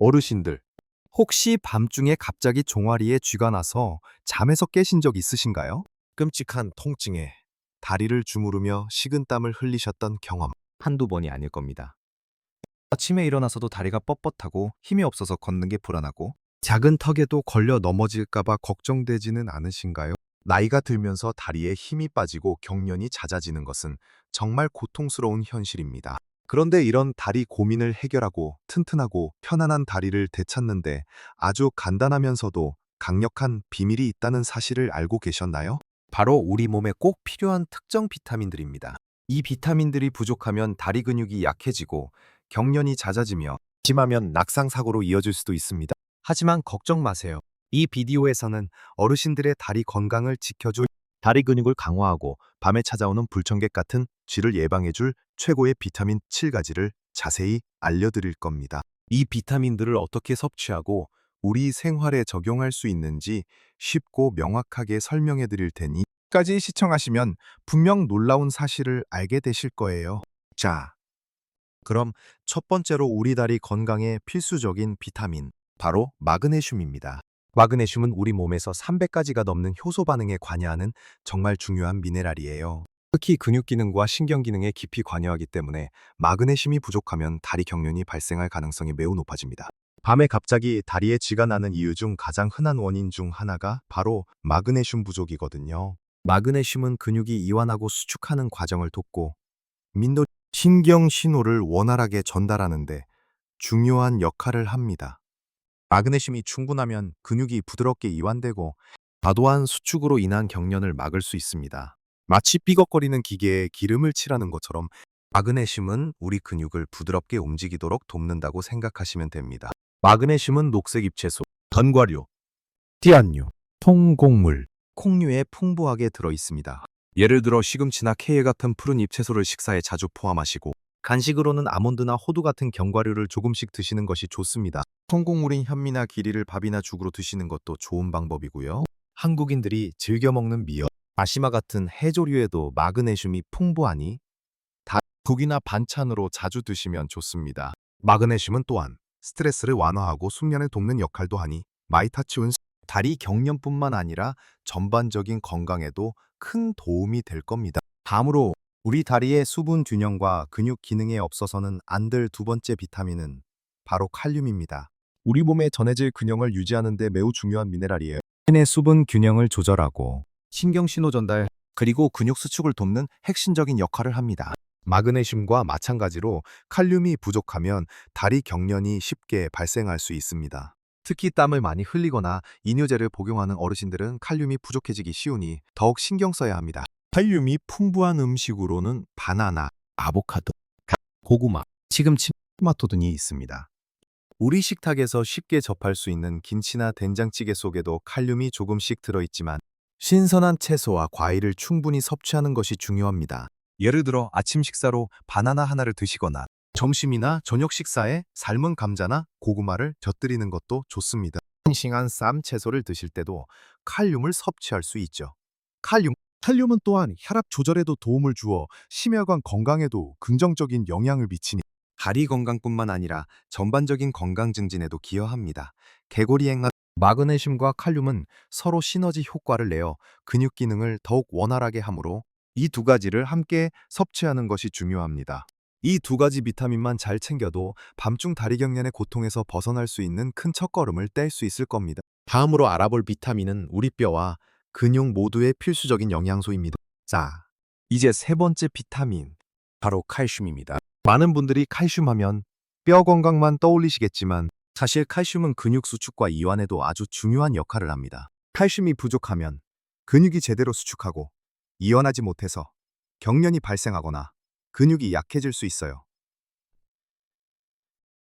어르신들, 혹시 밤중에 갑자기 종아리에 쥐가 나서 잠에서 깨신 적 있으신가요? 끔찍한 통증에 다리를 주무르며 식은땀을 흘리셨던 경험 한두 번이 아닐 겁니다. 아침에 일어나서도 다리가 뻣뻣하고 힘이 없어서 걷는 게 불안하고 작은 턱에도 걸려 넘어질까봐 걱정되지는 않으신가요? 나이가 들면서 다리에 힘이 빠지고 경련이 잦아지는 것은 정말 고통스러운 현실입니다. 그런데 이런 다리 고민을 해결하고 튼튼하고 편안한 다리를 되찾는데 아주 간단하면서도 강력한 비밀이 있다는 사실을 알고 계셨나요? 바로 우리 몸에 꼭 필요한 특정 비타민들입니다. 이 비타민들이 부족하면 다리 근육이 약해지고 경련이 잦아지며 심하면 낙상사고로 이어질 수도 있습니다. 하지만 걱정 마세요. 이 비디오에서는 어르신들의 다리 건강을 지켜줄 다리 근육을 강화하고 밤에 찾아오는 불청객 같은 쥐를 예방해줄 최고의 비타민 7가지를 자세히 알려드릴 겁니다. 이 비타민들을 어떻게 섭취하고 우리 생활에 적용할 수 있는지 쉽고 명확하게 설명해 드릴 테니 끝까지 시청하시면 분명 놀라운 사실을 알게 되실 거예요. 자, 그럼 첫 번째로 우리 다리 건강에 필수적인 비타민, 바로 마그네슘입니다. 마그네슘은 우리 몸에서 300가지가 넘는 효소 반응에 관여하는 정말 중요한 미네랄이에요. 특히 근육 기능과 신경 기능에 깊이 관여하기 때문에 마그네슘이 부족하면 다리 경련이 발생할 가능성이 매우 높아집니다. 밤에 갑자기 다리에 쥐가 나는 이유 중 가장 흔한 원인 중 하나가 바로 마그네슘 부족이거든요. 마그네슘은 근육이 이완하고 수축하는 과정을 돕고 민도 신경 신호를 원활하게 전달하는데 중요한 역할을 합니다. 마그네슘이 충분하면 근육이 부드럽게 이완되고 과도한 수축으로 인한 경련을 막을 수 있습니다. 마치 삐걱거리는 기계에 기름을 칠하는 것처럼 마그네슘은 우리 근육을 부드럽게 움직이도록 돕는다고 생각하시면 됩니다. 마그네슘은 녹색 잎채소, 견과류, 띠안류, 통곡물, 콩류에 풍부하게 들어 있습니다. 예를 들어 시금치나 케일 같은 푸른 잎채소를 식사에 자주 포함하시고 간식으로는 아몬드나 호두 같은 견과류를 조금씩 드시는 것이 좋습니다. 통곡물인 현미나 기리를 밥이나 죽으로 드시는 것도 좋은 방법이고요. 한국인들이 즐겨 먹는 미역, 다시마 같은 해조류에도 마그네슘이 풍부하니 국이나 반찬으로 자주 드시면 좋습니다. 마그네슘은 또한 스트레스를 완화하고 숙면을 돕는 역할도 하니 마이타치온 다리 경련뿐만 아니라 전반적인 건강에도 큰 도움이 될 겁니다. 다음으로 우리 다리의 수분 균형과 근육 기능에 없어서는 안 될 두 번째 비타민은 바로 칼륨입니다. 우리 몸의 전해질 균형을 유지하는 데 매우 중요한 미네랄이에요. 의 수분 균형을 조절하고 신경 신호 전달 그리고 근육 수축을 돕는 핵심적인 역할을 합니다. 마그네슘과 마찬가지로 칼륨이 부족하면 다리 경련이 쉽게 발생할 수 있습니다. 특히 땀을 많이 흘리거나 이뇨제를 복용하는 어르신들은 칼륨이 부족해지기 쉬우니 더욱 신경 써야 합니다. 칼륨이 풍부한 음식으로는 바나나, 아보카도, 고구마, 시금치, 토마토 등이 있습니다. 우리 식탁에서 쉽게 접할 수 있는 김치나 된장찌개 속에도 칼륨이 조금씩 들어있지만 신선한 채소와 과일을 충분히 섭취하는 것이 중요합니다. 예를 들어 아침 식사로 바나나 하나를 드시거나 점심이나 저녁 식사에 삶은 감자나 고구마를 곁들이는 것도 좋습니다. 싱싱한 쌈 채소를 드실 때도 칼륨을 섭취할 수 있죠. 칼륨은 또한 혈압 조절에도 도움을 주어 심혈관 건강에도 긍정적인 영향을 미치니 다리 건강뿐만 아니라 전반적인 건강 증진에도 기여합니다. 개고리행화 마그네슘과 칼륨은 서로 시너지 효과를 내어 근육 기능을 더욱 원활하게 하므로 이 두 가지를 함께 섭취하는 것이 중요합니다. 이 두 가지 비타민만 잘 챙겨도 밤중 다리 경련의 고통에서 벗어날 수 있는 큰 첫걸음을 뗄 수 있을 겁니다. 다음으로 알아볼 비타민은 우리 뼈와 근육 모두의 필수적인 영양소입니다. 자, 이제 세 번째 비타민, 바로 칼슘입니다. 많은 분들이 칼슘 하면 뼈 건강만 떠올리시겠지만 사실 칼슘은 근육 수축과 이완에도 아주 중요한 역할을 합니다. 칼슘이 부족하면 근육이 제대로 수축하고 이완하지 못해서 경련이 발생하거나 근육이 약해질 수 있어요.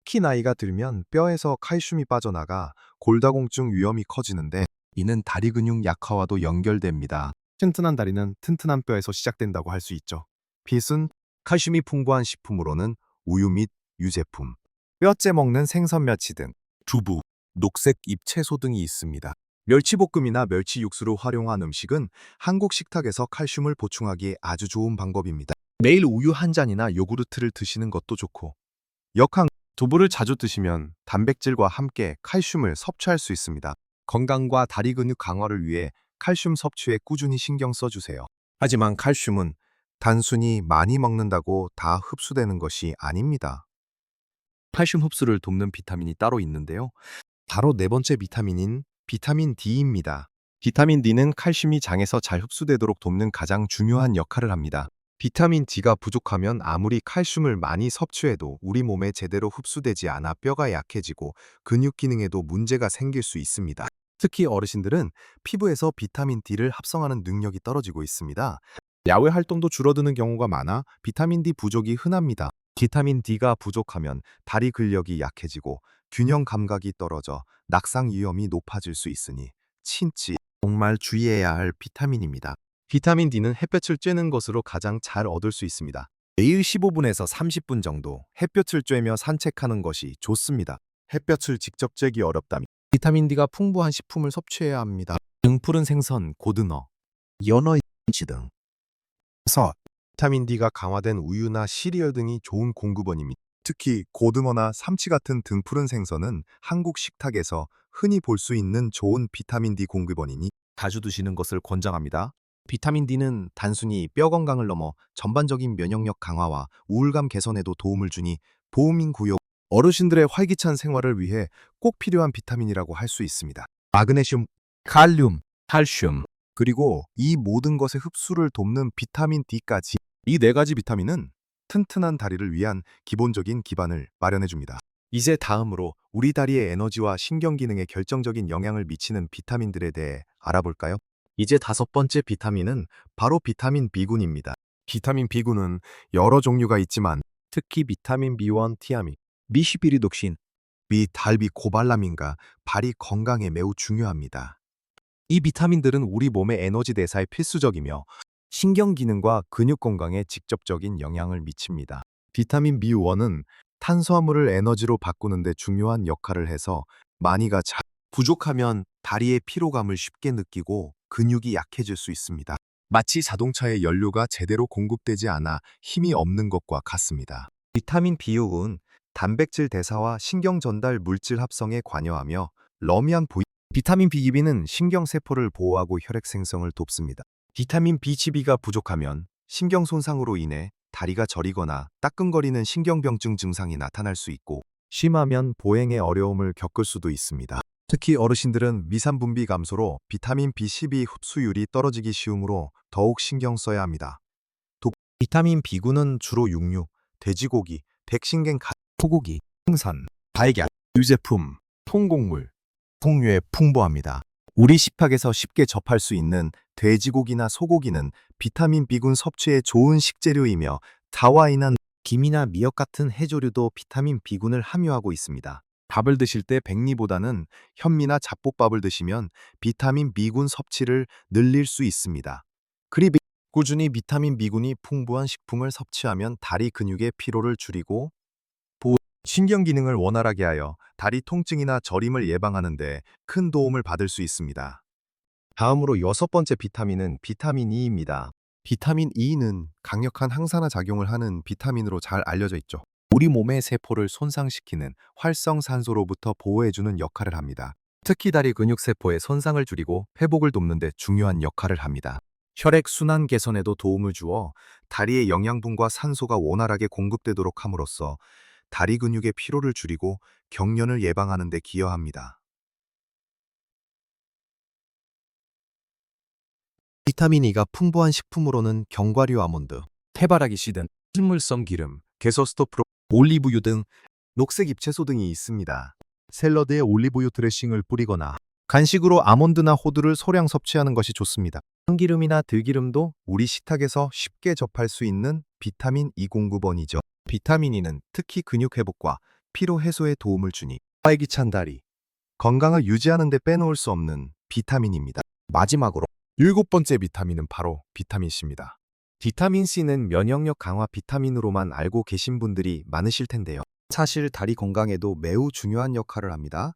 특히 나이가 들면 뼈에서 칼슘이 빠져나가 골다공증 위험이 커지는데 이는 다리 근육 약화와도 연결됩니다. 튼튼한 다리는 튼튼한 뼈에서 시작된다고 할 수 있죠. 빛은 칼슘이 풍부한 식품으로는 우유 및 유제품, 뼈째 먹는 생선 멸치 등 두부, 녹색 잎채소 등이 있습니다. 멸치볶음이나 멸치 육수를 활용한 음식은 한국 식탁에서 칼슘을 보충하기에 아주 좋은 방법입니다. 매일 우유 한 잔이나 요구르트를 드시는 것도 좋고 역한 두부를 자주 드시면 단백질과 함께 칼슘을 섭취할 수 있습니다. 건강과 다리 근육 강화를 위해 칼슘 섭취에 꾸준히 신경 써주세요. 하지만 칼슘은 단순히 많이 먹는다고 다 흡수되는 것이 아닙니다. 칼슘 흡수를 돕는 비타민이 따로 있는데요. 바로 네 번째 비타민인 비타민 D입니다. 비타민 D는 칼슘이 장에서 잘 흡수되도록 돕는 가장 중요한 역할을 합니다. 비타민 D가 부족하면 아무리 칼슘을 많이 섭취해도 우리 몸에 제대로 흡수되지 않아 뼈가 약해지고 근육 기능에도 문제가 생길 수 있습니다. 특히 어르신들은 피부에서 비타민 D를 합성하는 능력이 떨어지고 있습니다. 야외 활동도 줄어드는 경우가 많아 비타민 D 부족이 흔합니다. 비타민 D가 부족하면 다리 근력이 약해지고 균형 감각이 떨어져 낙상 위험이 높아질 수 있으니 정말 주의해야 할 비타민입니다. 비타민 D는 햇볕을 쬐는 것으로 가장 잘 얻을 수 있습니다. 매일 15분에서 30분 정도 햇볕을 쬐며 산책하는 것이 좋습니다. 햇볕을 직접 쬐기 어렵다면 비타민 D가 풍부한 식품을 섭취해야 합니다. 등푸른 생선, 고등어, 연어, 인치 등. 그래서 비타민 D가 강화된 우유나 시리얼 등이 좋은 공급원입니다. 특히 고등어나 삼치 같은 등푸른 생선은 한국 식탁에서 흔히 볼 수 있는 좋은 비타민 D 공급원이니 자주 드시는 것을 권장합니다. 비타민 D는 단순히 뼈 건강을 넘어 전반적인 면역력 강화와 우울감 개선에도 도움을 주니 보호민구요 어르신들의 활기찬 생활을 위해 꼭 필요한 비타민이라고 할 수 있습니다. 마그네슘, 칼륨, 칼슘, 그리고 이 모든 것의 흡수를 돕는 비타민 D까지 이 네 가지 비타민은 튼튼한 다리를 위한 기본적인 기반을 마련해 줍니다. 이제 다음으로 우리 다리의 에너지와 신경 기능에 결정적인 영향을 미치는 비타민들에 대해 알아볼까요? 이제 다섯 번째 비타민은 바로 비타민 B군입니다. 비타민 B군은 여러 종류가 있지만 특히 비타민 B1, 티아민, 미시비리독신, 비달비코발라민과 발이 건강에 매우 중요합니다. 이 비타민들은 우리 몸의 에너지 대사에 필수적이며 신경 기능과 근육 건강에 직접적인 영향을 미칩니다. 비타민 B1은 탄수화물을 에너지로 바꾸는 데 중요한 역할을 해서 많이가 부족하면 다리의 피로감을 쉽게 느끼고 근육이 약해질 수 있습니다. 마치 자동차의 연료가 제대로 공급되지 않아 힘이 없는 것과 같습니다. 비타민 B6은 단백질 대사와 신경 전달 물질 합성에 관여하며 러미안 비타민 B2B는 신경세포를 보호하고 혈액 생성을 돕습니다. 비타민 B12가 부족하면 신경 손상으로 인해 다리가 저리거나 따끔거리는 신경병증 증상이 나타날 수 있고 심하면 보행에 어려움을 겪을 수도 있습니다. 특히 어르신들은 미산 분비 감소로 비타민 B12 흡수율이 떨어지기 쉬우므로 더욱 신경 써야 합니다. 비타민 B군은 주로 육류, 돼지고기, 백신갱 소고기, 생선, 달걀, 유제품, 통곡물, 풍류에 풍부합니다. 우리 식탁에서 쉽게 접할 수 있는 돼지고기나 소고기는 비타민 B군 섭취에 좋은 식재료이며 다와이난 김이나 미역 같은 해조류도 비타민 B군을 함유하고 있습니다. 밥을 드실 때 백미보다는 현미나 잡곡밥을 드시면 비타민 B군 섭취를 늘릴 수 있습니다. 꾸준히 비타민 B군이 풍부한 식품을 섭취하면 다리 근육의 피로를 줄이고 신경 기능을 원활하게 하여 다리 통증이나 저림을 예방하는 데 큰 도움을 받을 수 있습니다. 다음으로 여섯 번째 비타민은 비타민 E입니다. 비타민 E는 강력한 항산화 작용을 하는 비타민으로 잘 알려져 있죠. 우리 몸의 세포를 손상시키는 활성산소로부터 보호해주는 역할을 합니다. 특히 다리 근육세포의 손상을 줄이고 회복을 돕는 데 중요한 역할을 합니다. 혈액순환 개선에도 도움을 주어 다리의 영양분과 산소가 원활하게 공급되도록 함으로써 다리 근육의 피로를 줄이고 경련을 예방하는 데 기여합니다. 비타민 E가 풍부한 식품으로는 견과류 아몬드, 해바라기 씨 등 식물성 기름, 게서스토프로, 올리브유 등 녹색 잎채소 등이 있습니다. 샐러드에 올리브유 드레싱을 뿌리거나 간식으로 아몬드나 호두를 소량 섭취하는 것이 좋습니다. 참기름이나 들기름도 우리 식탁에서 쉽게 접할 수 있는 비타민 E 공급원이죠. 비타민 E는 특히 근육 회복과 피로 해소에 도움을 주니 활기찬 다리, 건강을 유지하는 데 빼놓을 수 없는 비타민입니다. 마지막으로 일곱 번째 비타민은 바로 비타민 C입니다. 비타민 C는 면역력 강화 비타민으로만 알고 계신 분들이 많으실 텐데요. 사실 다리 건강에도 매우 중요한 역할을 합니다.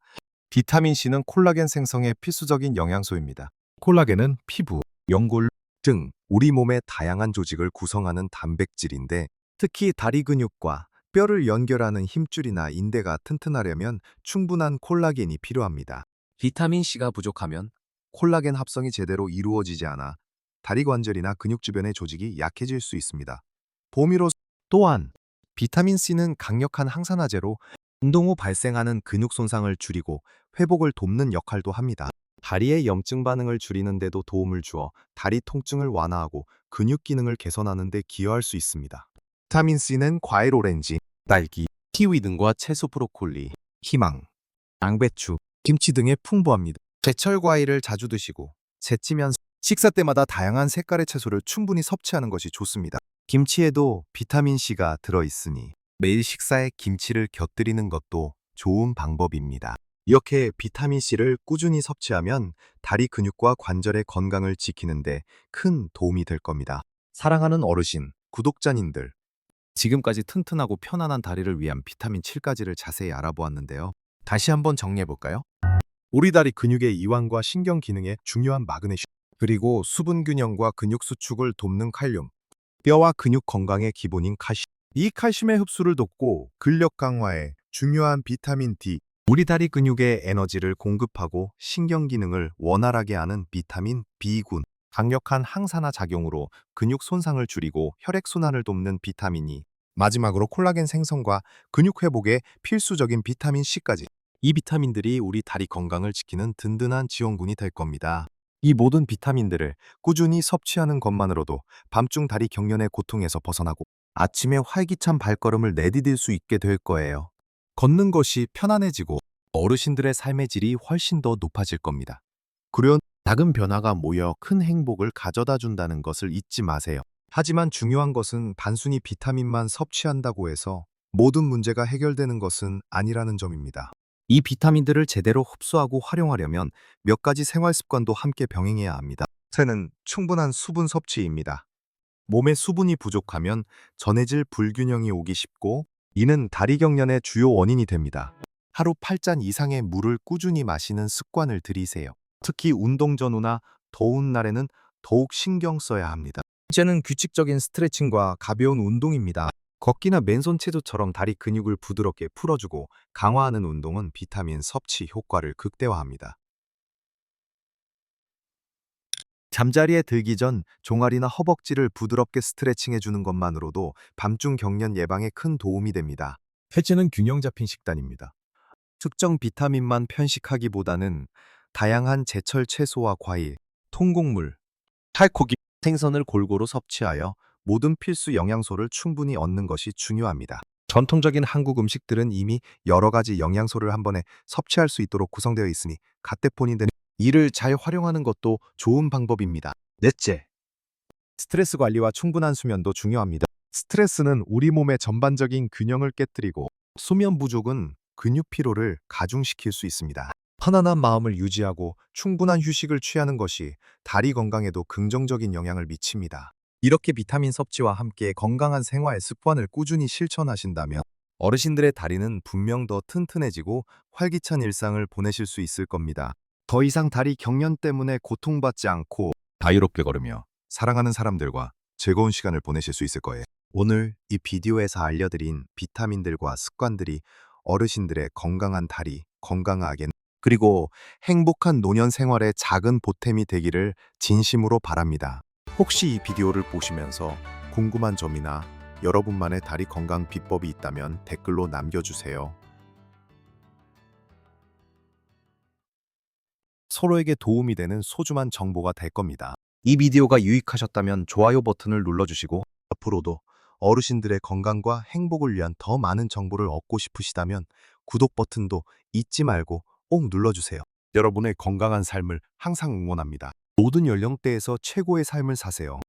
비타민 C는 콜라겐 생성에 필수적인 영양소입니다. 콜라겐은 피부, 연골 등 우리 몸의 다양한 조직을 구성하는 단백질인데 특히 다리 근육과 뼈를 연결하는 힘줄이나 인대가 튼튼하려면 충분한 콜라겐이 필요합니다. 비타민C가 부족하면 콜라겐 합성이 제대로 이루어지지 않아 다리 관절이나 근육 주변의 조직이 약해질 수 있습니다. 보미로 또한 비타민C는 강력한 항산화제로 운동 후 발생하는 근육 손상을 줄이고 회복을 돕는 역할도 합니다. 다리의 염증 반응을 줄이는 데도 도움을 주어 다리 통증을 완화하고 근육 기능을 개선하는 데 기여할 수 있습니다. 비타민C는 과일 오렌지, 딸기, 키위 등과 채소 브로콜리, 희망, 양배추, 김치 등에 풍부합니다. 제철 과일을 자주 드시고 제치면 식사 때마다 다양한 색깔의 채소를 충분히 섭취하는 것이 좋습니다. 김치에도 비타민C가 들어있으니 매일 식사에 김치를 곁들이는 것도 좋은 방법입니다. 이렇게 비타민C를 꾸준히 섭취하면 다리 근육과 관절의 건강을 지키는데 큰 도움이 될 겁니다. 사랑하는 어르신, 구독자님들, 지금까지 튼튼하고 편안한 다리를 위한 비타민 7가지를 자세히 알아보았는데요. 다시 한번 정리해볼까요? 우리 다리 근육의 이완과 신경 기능에 중요한 마그네슘, 그리고 수분 균형과 근육 수축을 돕는 칼륨, 뼈와 근육 건강의 기본인 칼슘. 이 칼슘의 흡수를 돕고 근력 강화에 중요한 비타민 D, 우리 다리 근육에 에너지를 공급하고 신경 기능을 원활하게 하는 비타민 B군, 강력한 항산화 작용으로 근육 손상을 줄이고 혈액순환을 돕는 비타민 E, 마지막으로 콜라겐 생성과 근육 회복에 필수적인 비타민 C까지. 이 비타민들이 우리 다리 건강을 지키는 든든한 지원군이 될 겁니다. 이 모든 비타민들을 꾸준히 섭취하는 것만으로도 밤중 다리 경련의 고통에서 벗어나고 아침에 활기찬 발걸음을 내디딜 수 있게 될 거예요. 걷는 것이 편안해지고 어르신들의 삶의 질이 훨씬 더 높아질 겁니다. 그런 작은 변화가 모여 큰 행복을 가져다 준다는 것을 잊지 마세요. 하지만 중요한 것은 단순히 비타민만 섭취한다고 해서 모든 문제가 해결되는 것은 아니라는 점입니다. 이 비타민들을 제대로 흡수하고 활용하려면 몇 가지 생활 습관도 함께 병행해야 합니다. 첫째는 충분한 수분 섭취입니다. 몸에 수분이 부족하면 전해질 불균형이 오기 쉽고 이는 다리 경련의 주요 원인이 됩니다. 하루 8잔 이상의 물을 꾸준히 마시는 습관을 들이세요. 특히 운동 전후나 더운 날에는 더욱 신경 써야 합니다. 둘째는 규칙적인 스트레칭과 가벼운 운동입니다. 걷기나 맨손 체조처럼 다리 근육을 부드럽게 풀어주고 강화하는 운동은 비타민 섭취 효과를 극대화합니다. 잠자리에 들기 전 종아리나 허벅지를 부드럽게 스트레칭해주는 것만으로도 밤중 경련 예방에 큰 도움이 됩니다. 셋째는 균형 잡힌 식단입니다. 특정 비타민만 편식하기보다는 다양한 제철 채소와 과일, 통곡물, 살코기, 생선을 골고루 섭취하여 모든 필수 영양소를 충분히 얻는 것이 중요합니다. 전통적인 한국 음식들은 이미 여러 가지 영양소를 한 번에 섭취할 수 있도록 구성되어 있으니 갓대폰이 되는 이를 잘 활용하는 것도 좋은 방법입니다. 넷째, 스트레스 관리와 충분한 수면도 중요합니다. 스트레스는 우리 몸의 전반적인 균형을 깨뜨리고 수면 부족은 근육 피로를 가중시킬 수 있습니다. 편안한 마음을 유지하고 충분한 휴식을 취하는 것이 다리 건강에도 긍정적인 영향을 미칩니다. 이렇게 비타민 섭취와 함께 건강한 생활 습관을 꾸준히 실천하신다면 어르신들의 다리는 분명 더 튼튼해지고 활기찬 일상을 보내실 수 있을 겁니다. 더 이상 다리 경련 때문에 고통받지 않고 자유롭게 걸으며 사랑하는 사람들과 즐거운 시간을 보내실 수 있을 거예요. 오늘 이 비디오에서 알려드린 비타민들과 습관들이 어르신들의 건강한 다리, 건강하게 그리고 행복한 노년 생활의 작은 보탬이 되기를 진심으로 바랍니다. 혹시 이 비디오를 보시면서 궁금한 점이나 여러분만의 다리 건강 비법이 있다면 댓글로 남겨주세요. 서로에게 도움이 되는 소중한 정보가 될 겁니다. 이 비디오가 유익하셨다면 좋아요 버튼을 눌러주시고 앞으로도 어르신들의 건강과 행복을 위한 더 많은 정보를 얻고 싶으시다면 구독 버튼도 잊지 말고 꼭 눌러주세요. 여러분의 건강한 삶을 항상 응원합니다. 모든 연령대에서 최고의 삶을 사세요.